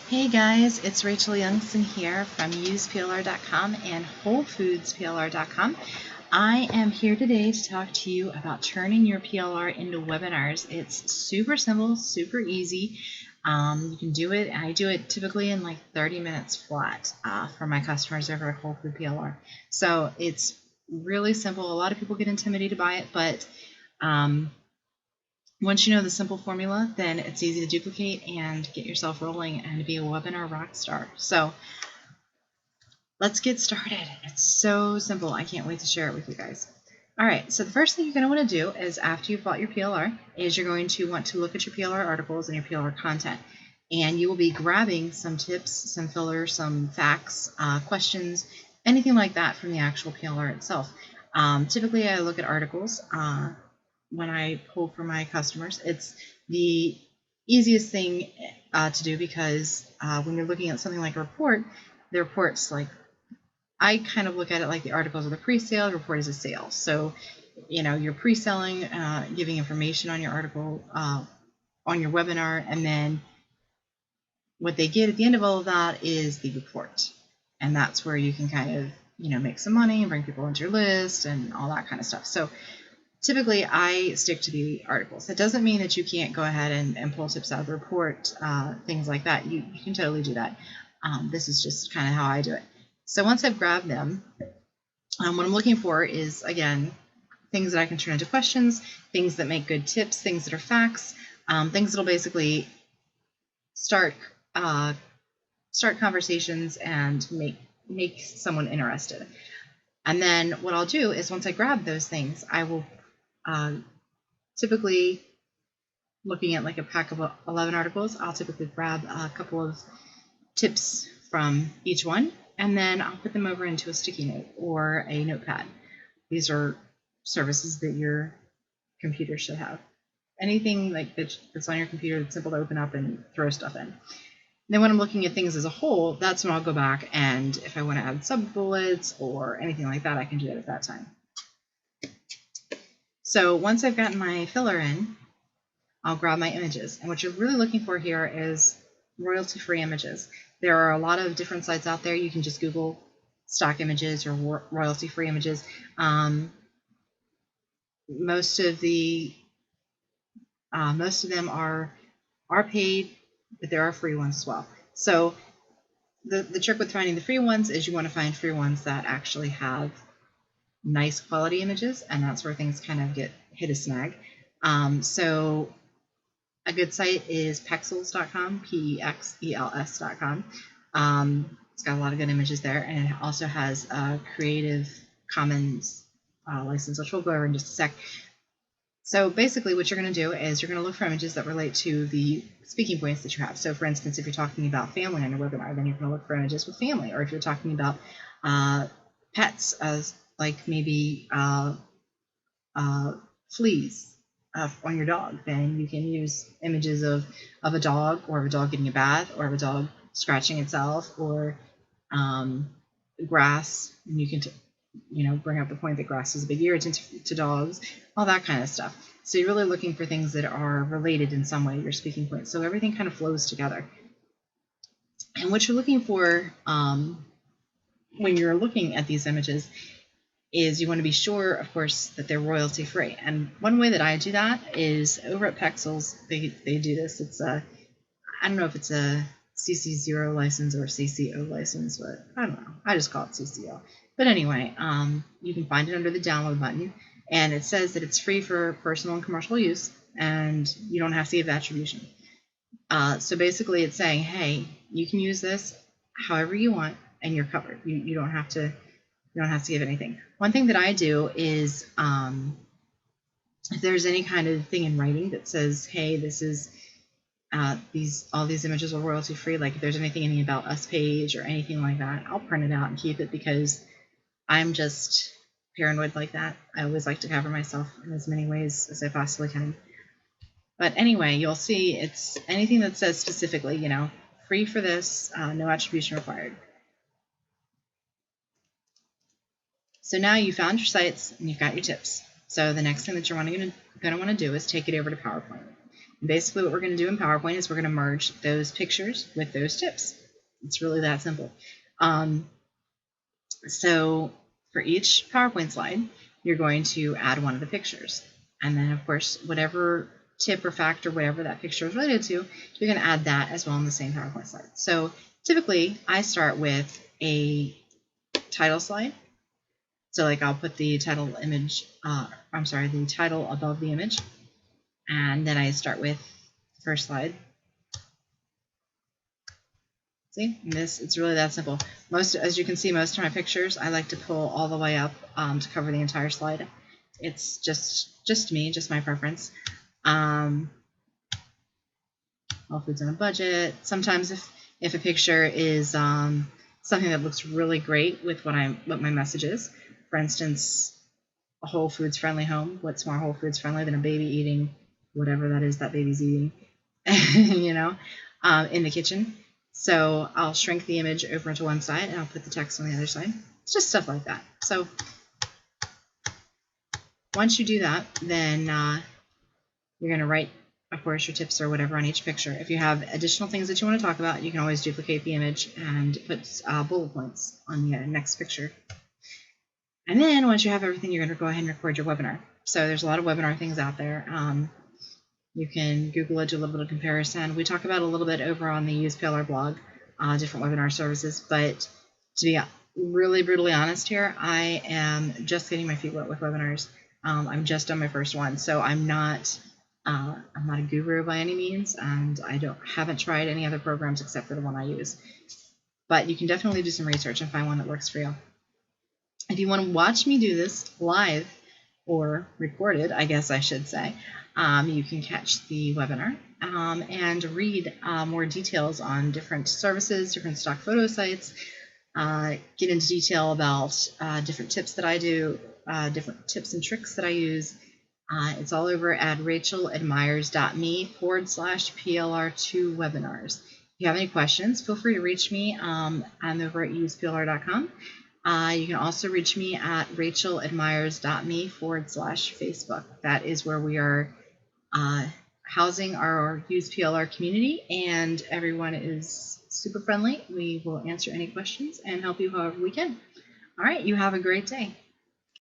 Hey guys, it's Rachel Youngson here from useplr.com and WholeFoodsPLR.com. I am here today to talk to you about turning your PLR into webinars. It's super simple, super easy. You can do it. I do it typically in like 30 minutes flat for my customers over at WholeFood PLR. So it's really simple. A lot of people get intimidated by it, but once you know the simple formula, then it's easy to duplicate and get yourself rolling and be a webinar rock star. So let's get started. It's so simple. I can't wait to share it with you guys. All right, so the first thing you're going to want to do is after you've bought your PLR is you're going to want to look at your PLR articles and your PLR content. And you will be grabbing some tips, some fillers, some facts, questions, anything like that from the actual PLR itself. Typically, I look at articles. When I pull for my customers, it's the easiest thing to do because when you're looking at something like a report, the report's like, I kind of look at it like the articles are the pre-sale, the report is a sale. So, you know, you're pre-selling, giving information on your article, on your webinar, and then what they get at the end of all of that is the report. And that's where you can kind of, you know, make some money and bring people into your list and all that kind of stuff. So typically, I stick to the articles. That doesn't mean that you can't go ahead and pull tips out of the report, things like that. You can totally do that. This is just kind of how I do it. So once I've grabbed them, what I'm looking for is, again, things that I can turn into questions, things that make good tips, things that are facts, things that will basically start conversations and make someone interested. And then what I'll do is once I grab those things, I will typically, looking at like a pack of 11 articles, I'll typically grab a couple of tips from each one, and then I'll put them over into a sticky note or a notepad. These are services that your computer should have. Anything like that's on your computer that's simple to open up and throw stuff in. Then when I'm looking at things as a whole, that's when I'll go back, and if I want to add sub-bullets or anything like that, I can do it at that time. So once I've gotten my filler in, I'll grab my images. And what you're really looking for here is royalty-free images. There are a lot of different sites out there. You can just Google stock images or royalty-free images. Most of them are paid, but there are free ones as well. So the trick with finding the free ones is you want to find free ones that actually have nice quality images, and that's where things kind of hit a snag. So a good site is pexels.com, Pexels.com. It's got a lot of good images there, and it also has a Creative Commons license, which we'll go over in just a sec. So basically what you're going to do is you're going to look for images that relate to the speaking points that you have. So for instance, if you're talking about family on your webinar, then you're going to look for images with family. Or if you're talking about pets, as like maybe fleas on your dog, then you can use images of a dog, or of a dog getting a bath, or of a dog scratching itself, or grass. And you can bring up the point that grass is a big irritant to dogs, all that kind of stuff. So you're really looking for things that are related in some way to your speaking points. So everything kind of flows together. And what you're looking for when you're looking at these images is you want to be sure, of course, that they're royalty free. And one way that I do that is over at Pexels, they do this. It's I don't know if it's a CC0 license or a CCO license, but I don't know. I just call it CCO. But anyway, you can find it under the download button, and it says that it's free for personal and commercial use, and you don't have to give attribution. So basically, it's saying, hey, you can use this however you want, and you're covered. You don't have to give anything. One thing that I do is if there's any kind of thing in writing that says, hey, this is all these images are royalty free, like if there's anything in the About Us page or anything like that, I'll print it out and keep it, because I'm just paranoid like that. I always like to cover myself in as many ways as I possibly can. But anyway, you'll see it's anything that says specifically, free for this, no attribution required. So now you found your sites and you've got your tips. So the next thing that you're going to want to do is take it over to PowerPoint. Basically, what we're going to do in PowerPoint is we're going to merge those pictures with those tips. It's really that simple. So for each PowerPoint slide, you're going to add one of the pictures. And then, of course, whatever tip or fact or whatever that picture is related to, you're going to add that as well in the same PowerPoint slide. So typically, I start with a title slide. So like I'll put the title image, the title above the image. And then I start with the first slide. See, it's really that simple. As you can see, most of my pictures, I like to pull all the way up to cover the entire slide. It's just me, just my preference. All foods on a budget. Sometimes if a picture is something that looks really great with what my message is, for instance, a whole foods friendly home. What's more whole foods friendly than a baby eating whatever that is that baby's eating, you know, in the kitchen. So I'll shrink the image over to one side and I'll put the text on the other side. It's just stuff like that. So once you do that, then you're going to write, of course, your tips or whatever on each picture. If you have additional things that you want to talk about, you can always duplicate the image and put bullet points on the next picture. And then once you have everything, you're going to go ahead and record your webinar. So there's a lot of webinar things out there. You can Google it, do a little bit of comparison. We talk about a little bit over on the Use PLR blog, different webinar services. But to be really brutally honest here, I am just getting my feet wet with webinars. I'm just on my first one, so I'm not a guru by any means, and I haven't tried any other programs except for the one I use. But you can definitely do some research and find one that works for you. If you want to watch me do this live or recorded, I guess I should say, you can catch the webinar and read more details on different services, different stock photo sites, get into detail about different tips that I do, different tips and tricks that I use. It's all over at racheladmires.me/PLR2 webinars. If you have any questions, feel free to reach me. I'm over at useplr.com. You can also reach me at racheladmires.me/Facebook. That is where we are housing our Use PLR community, and everyone is super friendly. We will answer any questions and help you however we can. All right, you have a great day.